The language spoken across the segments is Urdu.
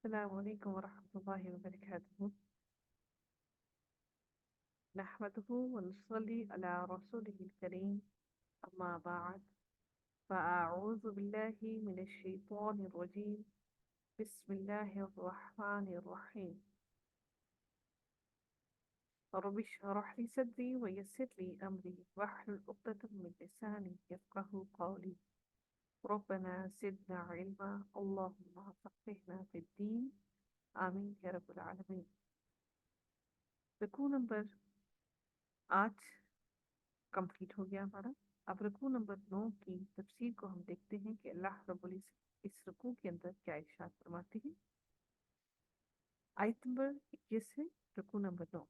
السلام عليكم ورحمة الله وبركاته. نحمده ونصلي على رسوله الكريم. أما بعد، فأعوذ بالله من الشيطان الرجيم. بسم الله الرحمن الرحيم. رب اشرح لي صدري ويسر لي أمري واحلل عقدة من لساني يفقه قولي. ربنا زدنا علما، اللهم فقهنا في الدين. آمين يا رب العالمين. رکوع نمبر 8 کمپلیٹ ہو گیا ہمارا. اب رکوع نمبر 9 کی تفسیر کو ہم دیکھتے ہیں کہ اللہ رب العزت اس رکوع کے اندر کیا ارشاد فرماتے ہیں. آیت نمبر 21 سے رکوع نمبر 9.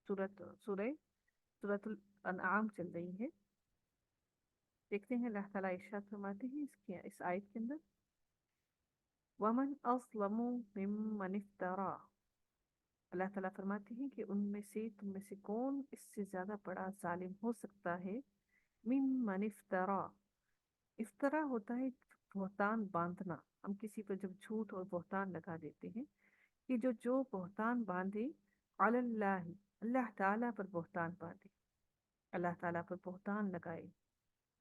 سورۃ الانعام چل رہی ہے. دیکھتے ہیں اللہ تعالیٰ ارشاد فرماتے ہیں اس آیت کے اندر: وَمَنْ أَظْلَمُ مِمَّنِ افْتَرَى. اللہ تعالیٰ فرماتے ہیں کہ تم میں سے کون اس سے زیادہ بڑا ظالم ہو سکتا ہے. ممن افطرا. افطرا ہوتا ہے بہتان باندھنا. ہم کسی پر جب جھوٹ اور بہتان لگا دیتے ہیں کہ جو بہتان باندھے علی اللہ، اللہ تعالیٰ پر بہتان باندھے، اللہ تعالیٰ پر بہتان لگائے.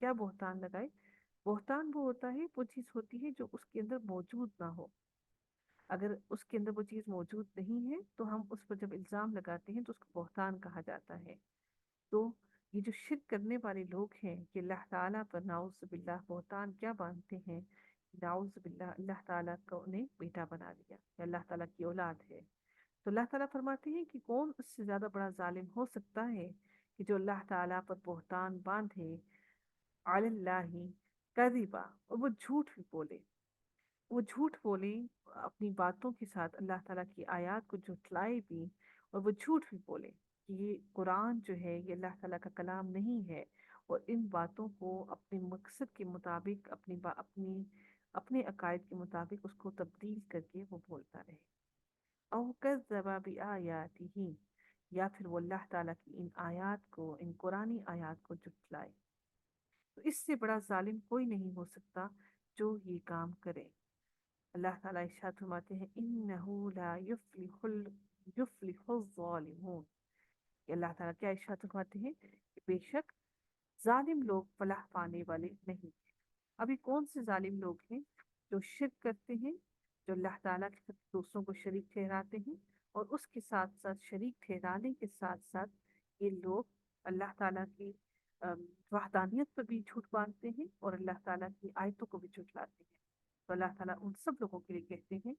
کیا بہتان لگائے؟ بہتان وہ ہوتا ہے، وہ چیز ہوتی ہے جو اس کے اندر موجود نہ ہو. اگر اس کے اندر وہ چیز موجود نہیں ہے تو ہم اس پر جب الزام لگاتے ہیں تو اس کو بہتان کہا جاتا ہے. تو یہ جو شرک کرنے والے لوگ ہیں کہ اللہ تعالیٰ پر نعوذ باللہ بہتان کیا باندھتے ہیں، نعوذ باللہ اللہ تعالیٰ کو انہیں بیٹا بنا لیا یا اللہ تعالیٰ کی اولاد ہے. تو اللہ تعالیٰ فرماتے ہیں کہ کون اس سے زیادہ بڑا ظالم ہو سکتا ہے کہ جو اللہ تعالیٰ پر بہتان باندھے علی اللہ کذبا، اور وہ جھوٹ بھی بولے. وہ جھوٹ بولے اپنی باتوں کے ساتھ، اللہ تعالیٰ کی آیات کو جھٹلائے بھی، اور وہ جھوٹ بھی بولے کہ یہ قرآن جو ہے یہ اللہ تعالیٰ کا کلام نہیں ہے، اور ان باتوں کو اپنے مقصد کے مطابق اپنے عقائد کے مطابق اس کو تبدیل کر کے وہ بولتا رہے. او کذب بآیاتہ، یا پھر وہ اللہ تعالیٰ کی ان آیات کو، ان قرآنی آیات کو جھٹلائے. تو اس سے بڑا ظالم کوئی نہیں ہو سکتا جو یہ کام کرے. اللہ تعالیٰ ارشاد فرماتے ہیں انہو لا یفلح الظالمون. کہ اللہ تعالیٰ کیا ارشاد فرماتے ہیں کہ بے شک ظالم لوگ فلاح پانے والے نہیں ہیں. ابھی کون سے ظالم لوگ ہیں؟ جو شرک کرتے ہیں، جو اللہ تعالیٰ کے ساتھ دوسروں کو شریک ٹھہراتے ہیں، اور اس کے ساتھ ساتھ شریک ٹھہرانے کے ساتھ ساتھ یہ لوگ اللہ تعالیٰ کی وحدانیت پر بھی جھوٹ باندھتے ہیں اور اللہ تعالیٰ کی آیتوں کو بھی جھٹلاتے ہیں. تو اللہ تعالیٰ ان سب لوگوں کے لیے کہتے ہیں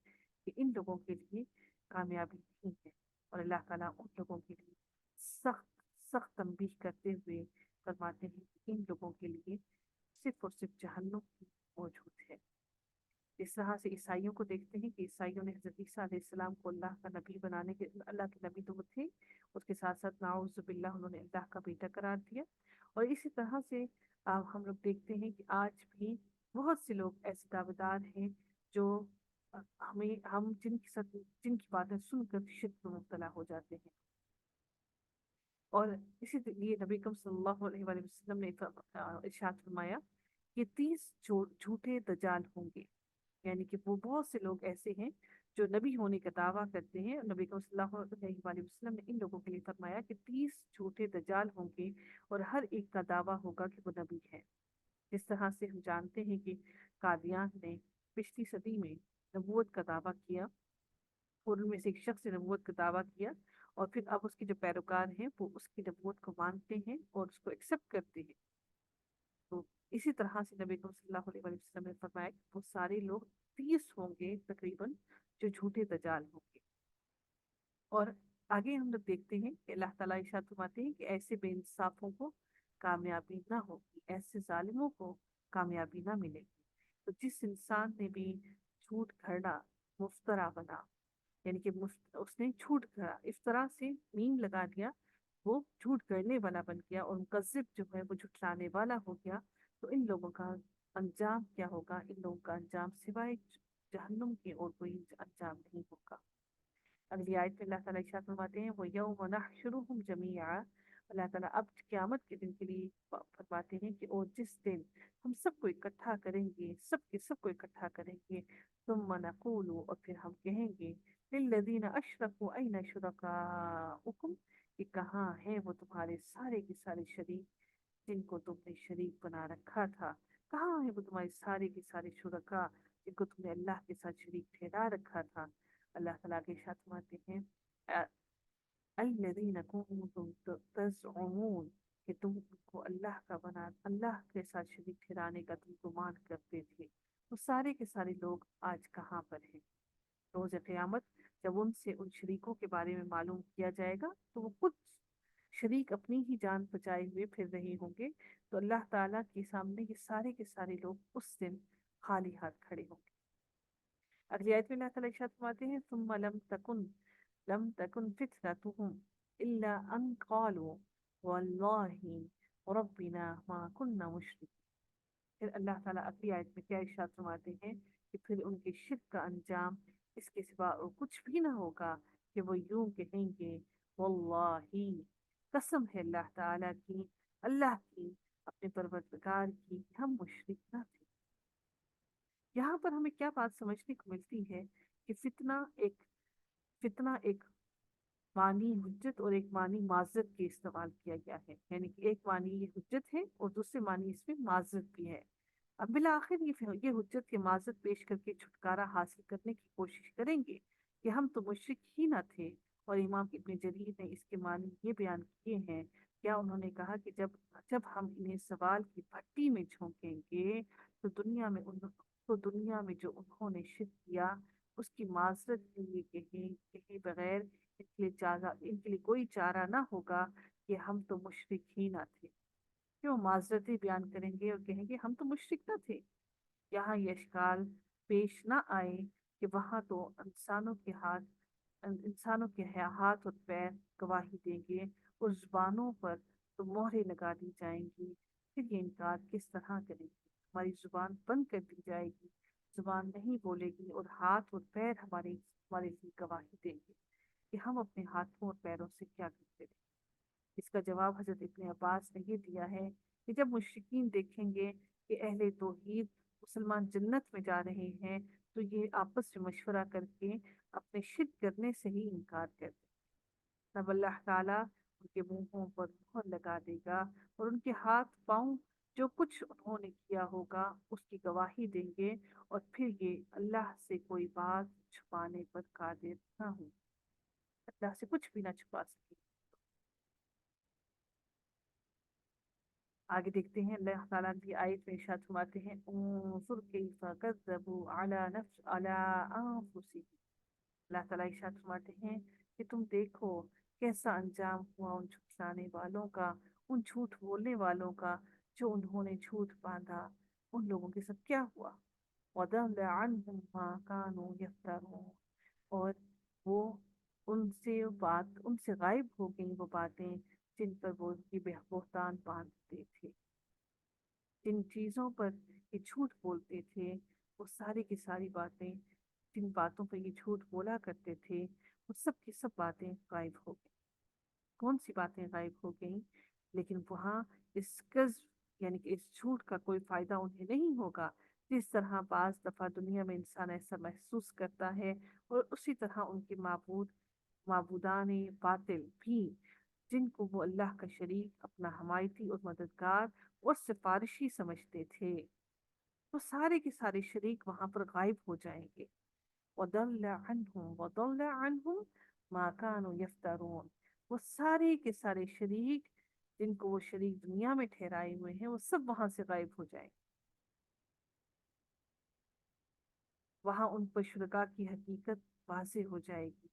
کہ ان لوگوں کے لیے کامیابی نہیں ہے، اور اللہ تعالیٰ ان لوگوں کے لیے سخت سخت تنبیہ کرتے ہوئے فرماتے ہیں کہ ان لوگوں کے لیے صرف اور صرف جہنم ہی موجود ہے. اس طرح سے عیسائیوں کو دیکھتے ہیں کہ عیسائیوں نے حضرت عیسیٰ علیہ السلام کو اللہ کا نبی بنانے کے، اللہ کے نبی تو وہ تھے، اس کے ساتھ ساتھ نعوذ باللہ انہوں نے اللہ کا بیٹا قرار دیا. اور اسی طرح سے ہم لوگ دیکھتے ہیں کہ آج بھی بہت سے لوگ ایسے دعوے دار ہیں جو ہم جن کے ساتھ جن کی باتیں سن کر شرک میں مبتلا ہو جاتے ہیں. اور اسی لیے نبی کریم صلی اللہ علیہ وآلہ وسلم نے ارشاد فرمایا کہ 30 جھوٹے دجال ہوں گے. یعنی کہ وہ بہت سے لوگ ایسے ہیں جو نبی ہونے کا دعویٰ کرتے ہیں. نبی کریم صلی اللہ علیہ وآلہ وسلم نے ان لوگوں کے لیے فرمایا کہ 30 جھوٹے دجال ہوں گے اور ہر ایک کا دعویٰ ہوگا کہ وہ نبی ہے. جس طرح سے ہم جانتے ہیں کہ قادیان نے پچھلی صدی میں نبوت کا دعویٰ کیا، اور ان میں سے ایک شخص نے نبوت کا دعویٰ کیا، اور پھر اب اس کے جو پیروکار ہیں وہ اس کی نبوت کو مانتے ہیں اور اس کو ایکسپٹ کرتے ہیں. تو اسی طرح سے نبی کریم صلی اللہ علیہ وسلم نے فرمایا کہ وہ سارے لوگ 30 ہوں گے تقریباً جو جھوٹے دجال ہوں گے. اور آگے ہم لوگ دیکھتے ہیں کہ اللہ تعالیٰ ارشاد فرماتے ہیں کہ ایسے بے انصافوں کو کامیابی نہ ہوگی، ایسے ظالموں کو کامیابی نہ ملے گی. تو جس انسان نے بھی جھوٹ گھڑا، مفترا بنا، یعنی کہ اس نے جھوٹ گھڑا، افطرا سے میم لگا دیا، وہ جھوٹ گھڑنے والا بن گیا اور مکذب جو ہے وہ جھٹلانے والا ہو گیا. تو ان لوگوں کا انجام کیا ہوگا؟ ان لوگوں کا انجام سوائے جہنم کے اور کوئی انجام نہیں ہوگا. اگلی آیت میں اللہ تعالیٰ ارشاد فرماتے ہیں وَيَوْمَ نَحْشُرُهُمْ جَمِيعًا. اللہ تعالیٰ اب قیامت کے دن کے لیے فرماتے ہیں کہ اور جس دن ہم سب کو اکٹھا کریں گے، سب کو اکٹھا کریں گے، ثم نقول، اور پھر ہم کہیں گے للذین اشرکوا این شرکاؤکم، کہ کہاں ہے وہ تمہارے سارے کے سارے شریک جن کو تم نے شریک بنا رکھا تھا، کہاں ہے وہ تمہارے سارے کے سارے شرکا جن کو تم نے اللہ کے ساتھ شریک ٹھہرا رکھا تھا۔ اللہ تعالیٰ کے ارشاد فرماتے ہیں الذین کنتم تزعمون، کہ تم کو اللہ کا بنا، اللہ کے ساتھ شریک ٹھہرانے کا تم گمان کرتے تھے، وہ سارے کے سارے لوگ آج کہاں پر ہیں؟ روز قیامت جب ان سے ان شریکوں کے بارے میں معلوم کیا جائے گا تو وہ خود شریک اپنی ہی جان بچائے ہوئے پھر رہے ہوں گے، تو اللہ تعالیٰ کے سامنے یہ سارے کے سارے لوگ اس دن خالی ہاتھ کھڑے ہوں گے۔ اگلی آیت میں اللہ تعالیٰ ارشاد فرماتے ہیں ثم لم تکن فتنتهم الا ان قالوا والله ربنا ما كنا مشرکین۔ پھر اللہ تعالیٰ اگلی آیت میں کیا ارشاد فرماتے ہیں کہ پھر ان کے شرک کا انجام اس کے سوا اور کچھ بھی نہ ہوگا کہ وہ یوں کہیں گے واللہ، قسم ہے اللہ تعالیٰ کی، اللہ کی، اپنے پروردگار کی، ہم مشرک نہ تھے۔ یہاں پر ہمیں کیا بات سمجھنے کو ملتی ہے کہ فتنہ ایک معنی حجت اور ایک معنی معذرت کے استعمال کیا گیا ہے، یعنی کہ ایک معنی یہ حجت ہے اور دوسرے معنی اس میں معذرت بھی ہے۔ اب بالآخر یہ حجت کے معذرت پیش کر کے چھٹکارا حاصل کرنے کی کوشش کریں گے کہ ہم تو مشرک ہی نہ تھے، اور امام ابن جریر نے اس کے معنی یہ بیان کیے ہیں، کیا انہوں نے کہا کہ جب ہم انہیں سوال کی بھٹی میں جھونکیں گے تو دنیا میں جو انہوں نے شرک کیا اس کی معذرت کے لیے کہیں بغیر ان کے لیے کوئی چارہ نہ ہوگا کہ ہم تو مشرک ہی نہ تھے۔ کیوں معذرتیں بیان کریں گے اور کہیں گے ہم تو مشرک نہ تھے؟ یہاں یہ اشکال پیش نہ آئے کہ وہاں تو انسانوں کے ہاتھ اور پیر گواہی دیں گے اور زبانوں پر تو مہریں لگا دی جائیں گی، پھر یہ انکار کس طرح کریں گے؟ ہماری زبان بند کر دی جائے گی، زبان نہیں بولے گی، اور ہاتھ اور پیر ہمارے لیے گواہی دیں گے کہ ہم اپنے ہاتھوں اور پیروں سے کیا کرتے تھے۔ اس کا جواب حضرت ابن عباس نے یہ دیا ہے کہ جب مشرکین دیکھیں گے کہ اہل توحید مسلمان جنت میں جا رہے ہیں تو یہ آپس میں مشورہ کر کے اپنے شرک کرنے سے ہی انکار کر دیں، تب اللہ تعالیٰ ان کے منہوں پر مہر لگا دے گا اور ان کے ہاتھ پاؤں جو کچھ انہوں نے کیا ہوگا اس کی گواہی دیں گے، اور پھر یہ اللہ سے کوئی بات چھپانے پر قادر نہ ہوں، اللہ سے کچھ بھی نہ چھپا سکے۔ آگے دیکھتے ہیں اللہ تعالیٰ کی آیت میں ارشاد فرماتے ہیں انظر کیف کذبوا علی انفسہم۔ اللہ تعالیٰ ارشاد فرماتے ہیں کہ تم دیکھو کیسا انجام ہوا ان جھٹلانے والوں کا، ان جھوٹ بولنے والوں کا، جو انہوں نے جھوٹ باندھا، ان لوگوں کے ساتھ کیا ہوا۔ وَضَلَّ عَنْهُمْ مَا كَانُوا يَفْتَرُونَ، اور وہ ان سے غائب ہو گئی وہ باتیں جن پر وہ یہ بہتان باندھتے تھے، جن چیزوں پر یہ جھوٹ بولتے تھے، وہ ساری کی ساری باتیں، جن باتوں پر یہ جھوٹ بولا کرتے تھے، وہ سب کی سب باتیں غائب ہو گئی۔ کون سی باتیں غائب ہو گئیں؟ لیکن وہاں اس قذف یعنی کہ اس جھوٹ کا کوئی فائدہ انہیں نہیں ہوگا، جس طرح بعض دفعہ دنیا میں انسان ایسا محسوس کرتا ہے، اور اسی طرح ان کے معبودان باطل بھی، جن کو وہ اللہ کا شریک، اپنا حمایتی اور مددگار اور سفارشی سمجھتے تھے، تو سارے کے سارے شریک وہاں پر غائب ہو جائیں گے۔ وَضَلَّ عَنْهُمْ مَا كَانُوا يَفْتَرُونَ، وہ سارے کے سارے شریک جن کو وہ شریک دنیا میں ٹھہرائے ہوئے ہیں وہ سب وہاں سے غائب ہو جائیں گے۔ وہاں ان پر شرکا کی حقیقت واضح ہو جائے گی،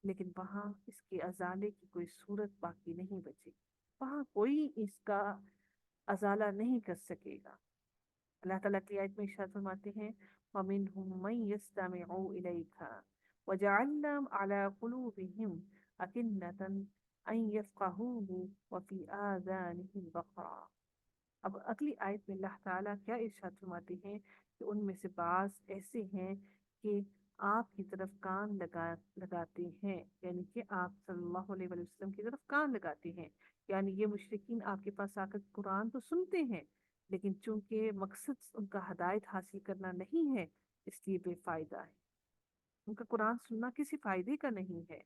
لیکن وہاں اس کے ازالے کی کوئی صورت باقی نہیں بچے گی، وہاں کوئی اس کا ازالہ نہیں کر سکے گا۔ اللہ تعالیٰ کی آیت میں ارشاد فرماتے ہیں وَمِنْهُمْ مَنْ يَسْتَمِعُ إِلَيْكَ وَجَعَلْنَا عَلَى قُلُوبِهِمْ أَكِنَّةً أَنْ يَفْقَهُوهُ وَفِي آذَانِهِمْ وَقْرًا۔ اب اگلی آیت میں اللہ تعالیٰ کیا ارشاد فرماتے ہیں کہ ان میں سے بعض ایسے ہیں کہ آپ کی طرف کان لگاتے ہیں، یعنی کہ آپ صلی اللہ علیہ وسلم کی طرف کان لگاتے ہیں یعنی یہ مشرکین آپ کے پاس آ کر قرآن تو سنتے ہیں، لیکن چونکہ مقصد ان کا ہدایت حاصل کرنا نہیں ہے، اس لیے بے فائدہ ہے، ان کا قرآن سننا کسی فائدے کا نہیں ہے۔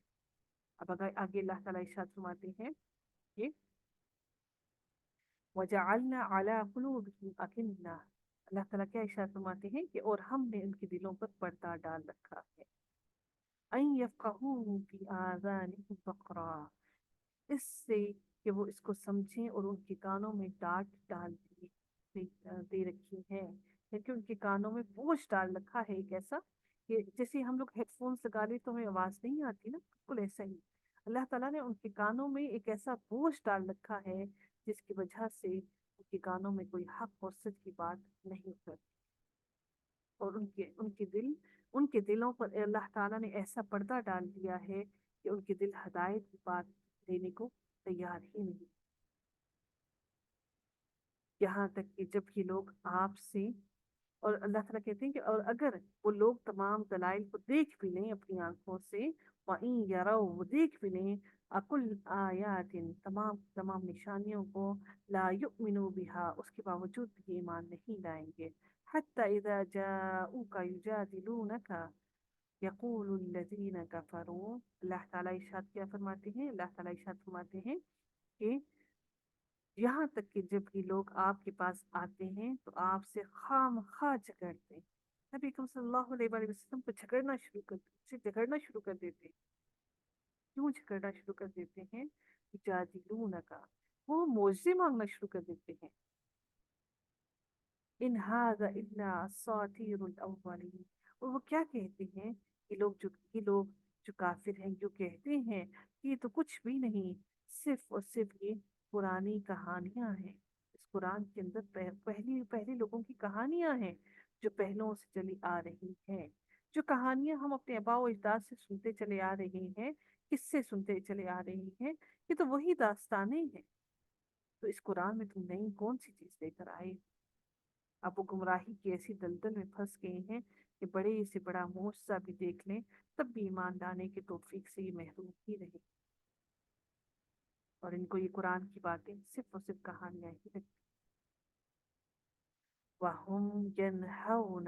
اب اگر آگے اللہ تعالیٰ ارشاد فرماتے ہیں کہ وَجَعَلْنَا عَلَىٰ قُلُوبِهِمْ أَكِنَّةً، اللہ تعالیٰ کیا ارشاد فرماتے ہیں کہ اور ہم نے ان کے دلوں پر پردہ ڈال رکھا ہے، أَن يَفْقَهُوهُ فِي آذَانِهِمْ وَقْرًا، اس سے کہ وہ اس کو سمجھیں، اور ان کے کانوں میں ڈانٹ ڈال دے رکھی ہے، کیونکہ ان کے کانوں میں بوجھ ڈال رکھا ہے ایک ایسا کہ جیسے ہم لوگ ہیڈ فونس لگا لیں تو ہمیں آواز نہیں آتی نا، بالکل ایسا ہی اللہ تعالیٰ نے ان کے کانوں میں ایک ایسا بوجھ ڈال رکھا ہے جس کی وجہ سے ان کے کانوں میں کوئی حق اور سچ کی بات نہیں کرتی، اور ان کے دلوں پر اللہ تعالیٰ نے ایسا پردہ ڈال دیا ہے کہ ان کے دل ہدایت کی بات دینے کو تیار ہی نہیں، یہاں تک کہ جب یہ لوگ آپ سے، اور اللہ تعالیٰ کہتے ہیں کہ اور اگر وہ لوگ تمام دلائل کو دیکھ بھی لیں اپنی آنکھوں سے، وَإِن يَرَوْا، وہ دیکھ بھی لیں اکل آیات، تمام نشانیوں کو، لا یؤمنوا بها، اس کے باوجود بھی ایمان نہیں لائیں گے، حتی اذا جاؤوک یجادلونک یقول الذین کفروا، اللہ تعالیٰ ارشاد کیا فرماتے ہیں، اللہ تعالیٰ ارشاد فرماتے ہیں کہ یہاں تک کہ جب یہ لوگ آپ کے پاس آتے ہیں تو آپ سے خام خواہ جھگڑتے ہیں، نبی اکرم صلی اللہ علیہ وآلہ وسلم کو جھگڑنا شروع کر دیتے ہیں، کیوں جھگڑنا شروع کر دیتے ہیں؟ کا وہ معاوضے مانگنا شروع کر دیتے ہیں، ان هذا الا اساطیر الاولین، اور وہ کیا کہتے ہیں، یہ لوگ جو کافر ہیں جو کہتے ہیں کہ یہ تو کچھ بھی نہیں، صرف اور صرف یہ پرانی کہانیاں ہیں، اس قرآن کے اندر پہلی لوگوں کی کہانیاں ہیں جو پہلوں سے چلی آ رہی ہیں، جو کہانیاں ہم اپنے آباء و اجداد سے سنتے چلے آ رہے ہیں، کس سے سنتے چلے آ رہے ہیں، یہ تو وہی داستانیں ہیں، تو اس قرآن میں تم نئی کون سی چیز لے کر آئے؟ اب وہ گمراہی کی ایسی دلدل میں پھنس گئے ہیں کہ بڑے سے بڑا معجزہ بھی دیکھ لیں تب بھی ایمان لانے کی توفیق سے یہ محروم ہی رہے، اور ان کو یہ قرآن کی باتیں صرف اور صرف کہانیاں ہی لگتی، وَهُمْ يَنْهَوْنَ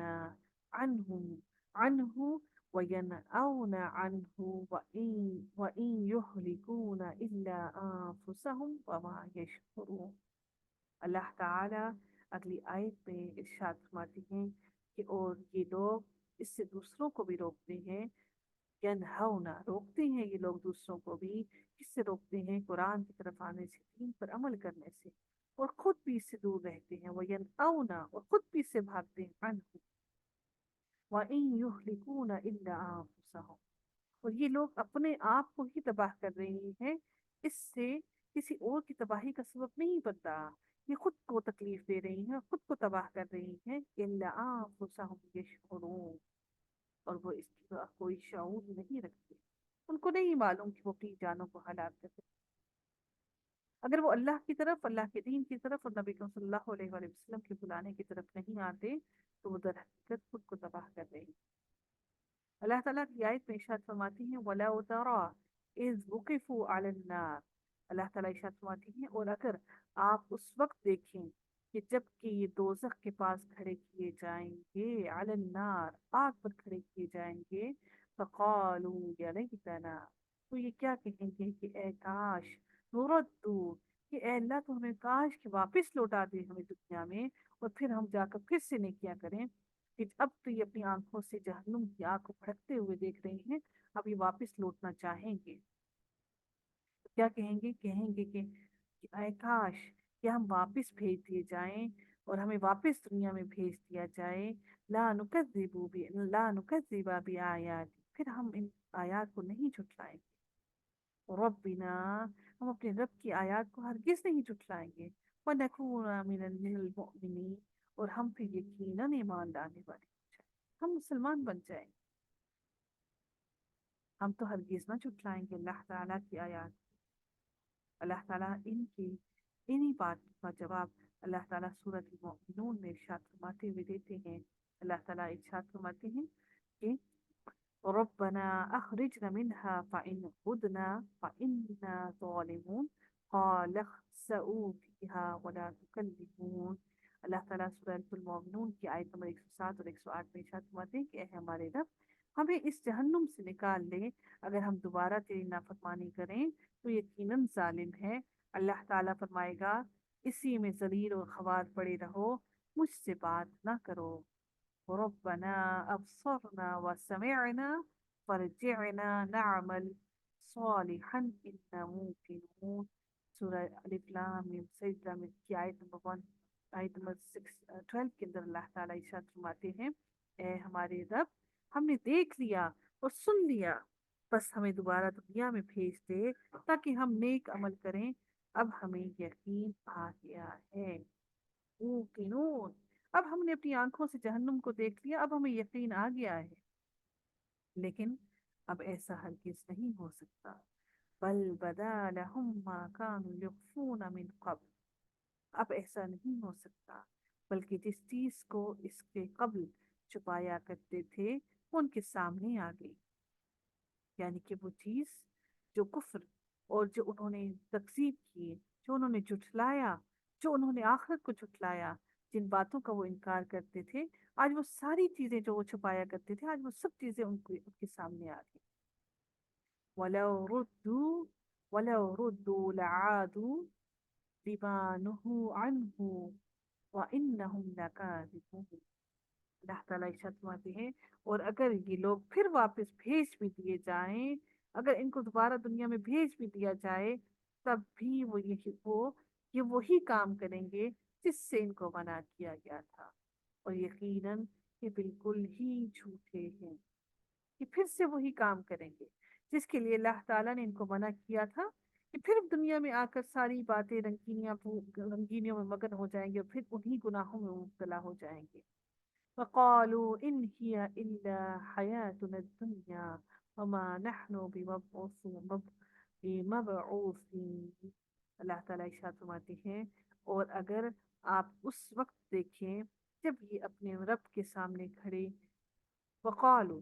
عَنْهُ وَيَنْأَوْنَ عَنْهُ وَإِنْ يُهْلِكُونَ إِلَّا أَنفُسَهُمْ وَمَا يَشْعُرُونَ، اللہ تعالی اگلی آیت میں ارشاد فرماتے ہیں کہ اور یہ لوگ اس سے دوسروں کو بھی روکتے ہیں، ینہونا روکتے ہیں یہ لوگ دوسروں کو بھی، کس سے روکتے ہیں؟ قرآن کی طرف آنے سے، دین پر عمل کرنے سے، اور خود بھی اس سے دور رہتے ہیں، وہ ینأونا، اور خود بھی اس سے بھاگتے ہیں، عنہ وَإِن يُهْلِكُونَ إِلَّا أَنفُسَهُمْ، اور یہ لوگ اپنے آپ کو ہی تباہ کر رہے ہیں، اس سے کسی اور کی تباہی کا سبب نہیں بنتا، یہ خود کو تکلیف دے رہی ہیں، خود کو تباہ کر رہی ہیں، إِلَّا أَنفُسَهُمْ يَشْعُرُونَ، اور وہ اس کی کوئی شعور نہیں رکھتے، ان کو نہیں معلوم کہ وہ اپنی جانوں کو ہلاک کرتے، اگر وہ اللہ کی طرف، اللہ کے دین کی طرف اور نبی کریم صلی اللہ علیہ وآلہ وسلم کے بلانے کی طرف نہیں آتے تو وہ در حقیقت خود کو تباہ کر رہے ہیں۔ اللہ تعالیٰ کی آیت میں ارشاد فرماتی ہیں وَلَوْ تَرَىٰ إِذْ وُقِفُوا عَلَى النَّارِ، اللہ تعالیٰ ارشاد فرماتی ہیں اور اگر آپ اس وقت دیکھیں کہ جب کہ یہ دوزخ کے پاس کھڑے کیے جائیں گے، علی النار، آگ پر کھڑے کیے جائیں گے، فقالوا یا لیتنا، تو یہ کیا کہیں گے کہ اے کاش، نردو، کہ اے اللہ تو ہمیں کاش کہ واپس لوٹا دے ہمیں دنیا میں، اور پھر ہم جا کر پھر سے نیکیاں کریں، کہ اب تو یہ اپنی آنکھوں سے جہنم کی آگ کو بھڑکتے ہوئے دیکھ رہے ہیں، اب یہ واپس لوٹنا چاہیں گے، تو کیا کہیں گے کہ اے کاش کہ ہم واپس بھیج دیے جائیں اور ہمیں واپس دنیا میں بھیج دیا جائے، لا نکذب بآیات، پھر ہم ان آیات کو نہیں جھٹلائیں گے، ربنا، ہم اپنے رب کی آیات کو ہرگز نہیں جھٹلائیں گے، وَنَكُونَ مِنَ الْمُؤْمِنِينَ، اور ہم پھر یقیناً ایمان لانے والے ہو جائیں، ہم مسلمان بن جائیں، ہم تو ہرگز نہ جھٹلائیں گے اللہ تعالیٰ کی آیات۔ اللہ تعالیٰ انہی بات کا جواب اللہ تعالیٰ سورۃ المؤمنون میں ارشاد فرماتے ہوئے دیتے ہیں، اللہ تعالیٰ ارشاد فرماتے ہیں کہ ربنا اخرجنا منها فإن عدنا فإنا ظالمون، قال اخسئوا فيها ولا تكلمون۔ اللہ تعالیٰ سورہ المومنون کی آیت نمبر 107 اور 108 میں ارشاد فرماتے ہیں کہ اے ہمارے رب ہمیں اس جہنم سے نکال لے، اگر ہم دوبارہ تیری نافرمانی کریں تو یقیناً ظالم ہے۔ اللہ تعالیٰ فرمائے گا اسی میں ذلیل اور خوار پڑے رہو، مجھ سے بات نہ کرو۔ ربنا ابصرنا وسمعنا فرجعنا نعمل صالحا انا موقنون۔ سورہ الف لام میم سجدہ میں کی آیت نمبر 1، آیت نمبر 12 کے اندر اللہ تعالیٰ ارشاد فرماتے ہیں اے ہمارے رب ہم نے دیکھ لیا اور سن لیا، بس ہمیں دوبارہ دنیا میں بھیج دے تاکہ ہم نیک عمل کریں، اب ہمیں یقین آ گیا ہے۔ موقنون، اب ہم نے اپنی آنکھوں سے جہنم کو دیکھ لیا، اب ہمیں یقین آ گیا ہے، لیکن اب ایسا ہرگز نہیں ہو سکتا۔ بل بدا لہم ما كانوا یخفون من قبل، اب ایسا نہیں ہو سکتا، بلکہ جس چیز کو اس کے قبل چھپایا کرتے تھے وہ ان کے سامنے آ گئی، یعنی کہ وہ چیز جو کفر اور جو انہوں نے تکذیب کی، جو انہوں نے جھٹلایا، جو انہوں نے آخرت کو جھٹلایا، جن باتوں کا وہ انکار کرتے تھے، آج وہ ساری چیزیں جو وہ چھپایا کرتے تھے آج وہ سب چیزیں ان کے سامنے آ گئی۔ وَلَوْ رُدُّوا وَلَوْ رُدُّوا لَعَادُوا لِمَا نُهُوا عَنْهُ وَإِنَّهُمْ لَكَاذِبُونَ۔ اللہ تعالیٰ ارشاد فرماتے ہیں اور اگر یہ لوگ پھر واپس بھیج بھی دیے جائیں، اگر ان کو دوبارہ دنیا میں بھیج بھی دیا جائے، تب بھی یہ وہی کام کریں گے جس سے ان کو منع کیا گیا تھا، اور یقیناً یہ بالکل ہی جھوٹے ہیں، یہ پھر سے وہی کام کریں گے جس کے لیے اللہ تعالیٰ نے ان کو منع کیا تھا، کہ پھر دنیا میں آ کر ساری باتیں رنگینیوں میں مگن ہو جائیں گے اور پھر انہی گناہوں میں مبتلا ہو جائیں گے۔ وقالوا إن هي إلا حياتنا الدنيا وما نحن بمبعوثين۔ اللہ تعالیٰ ارشاد فرماتے ہیں اور اگر آپ اس وقت دیکھیں جب یہ اپنے رب کے سامنے کھڑے، وقالوا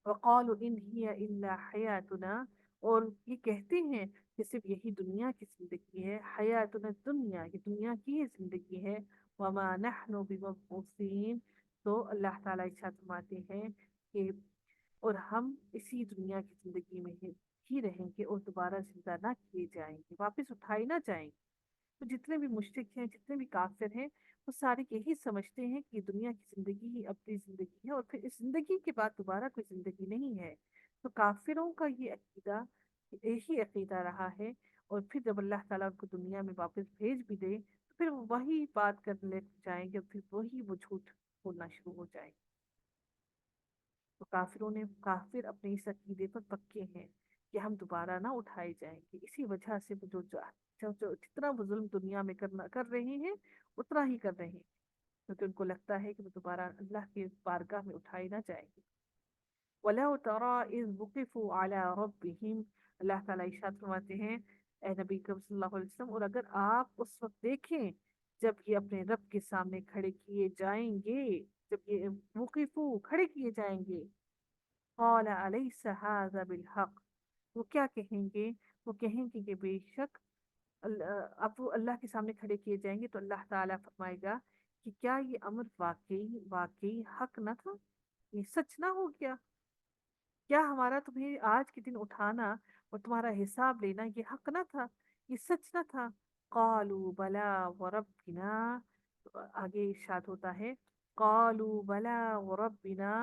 وقالوا ان هي الا حیاتنا، اور یہ کہتے ہیں کہ صرف یہی دنیا کی زندگی ہے، حیاتنا الدنیا، یہ دنیا کی ہی زندگی ہے، وما نحن بمبعوثین، تو اللہ تعالیٰ ارشاد فرماتے ہیں کہ اور ہم اسی دنیا کی زندگی میں ہی رہیں گے اور دوبارہ زندہ نہ کیے جائیں گے، واپس اٹھائے نہ جائیں گے۔ تو جتنے بھی مشرک ہیں، جتنے بھی کافر ہیں، وہ سارے یہی سمجھتے ہیں کہ دنیا کی زندگی ہی اپنی زندگی ہے اور پھر اس زندگی کے بعد دوبارہ کوئی زندگی نہیں ہے۔ تو کافروں کا یہ عقیدہ یہی عقیدہ رہا ہے، اور پھر جب اللہ تعالیٰ ان کو دنیا میں واپس بھیج بھی دے تو پھر وہ وہی بات کرنے جائیں گے، اور پھر وہی وہ جھوٹ بولنا شروع ہو جائیں گے۔ تو کافر اپنے اس عقیدے پر پکے ہیں کہ ہم دوبارہ نہ اٹھائے جائیں گے، اسی وجہ سے وہ جتنا وہ ظلم دنیا میں کر رہے ہیں اتنا ہی کر رہے ہیں، کیونکہ ان کو لگتا ہے کہ وہ دوبارہ اللہ کے بارگاہ میں اٹھائے نہ جائیں گے۔ وَلَوْ تَرَىٰ إِذْ وُقِفُوا عَلَىٰ رَبِّهِمْ، اللہ تعالیٰ ارشاد فرماتے ہیں اے نبی کریم صلی اللہ علیہ وسلم، اور اگر آپ اس وقت دیکھیں جب یہ اپنے رب کے سامنے کھڑے کیے جائیں گے، جب یہ وقفوا کھڑے کیے جائیں گے، قَالَ أَلَيْسَ هَٰذَا بِالْحَقِّ، وہ کیا کہیں گے؟ وہ کہیں گے کہ بے شک اب وہ اللہ کے سامنے کھڑے کیے جائیں گے تو اللہ تعالیٰ فرمائے گا کہ کیا یہ امر واقعی حق نہ تھا، یہ سچ نہ ہو گیا؟ کیا ہمارا تمہیں آج کے دن اٹھانا اور تمہارا حساب لینا یہ حق نہ تھا، یہ سچ نہ تھا؟ قالوا بلا وربنا، تو آگے ارشاد ہوتا ہے قالوا بلا وربنا،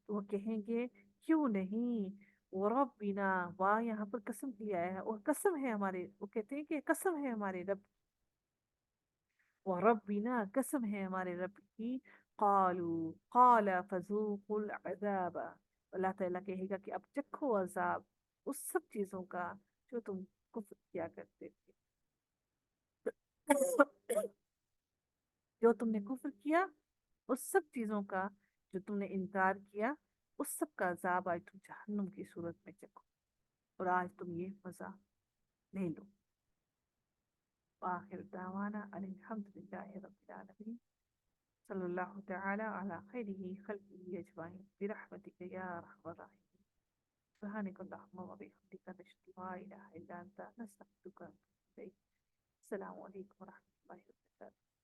تو وہ کہیں گے کیوں نہیں، وربنا، واہ یہاں پر قسم کیا ہے، اور قسم ہے ہمارے، وہ کہتے ہیں کہ قسم ہے ہمارے رب، وربنا، قسم ہے ہمارے رب کی، قال فذوقوا العذاب، اللہ تعالیٰ کہے گا کہ اب چکھو عذاب اس سب چیزوں کا جو تم کفر کیا کرتے تھے، جو تم نے کفر کیا اس سب چیزوں کا، جو تم نے انکار کیا اس سب کا عذاب آج تم جہنم کی صورت میں چکھو، اور آج تم یہ مزہ لے لو۔ آخر دعوانا ان الحمد للہ رب العالمین، صلی اللہ تعالی علی خیرہ خلقہ اجمعین برحمتک یا ارحم الراحمین، سبحانک اللہم و بحمدک نشہد ان لا الہ الا انت نستغفرک السلام علیکم ورحمۃ اللہ وبرکاتہ.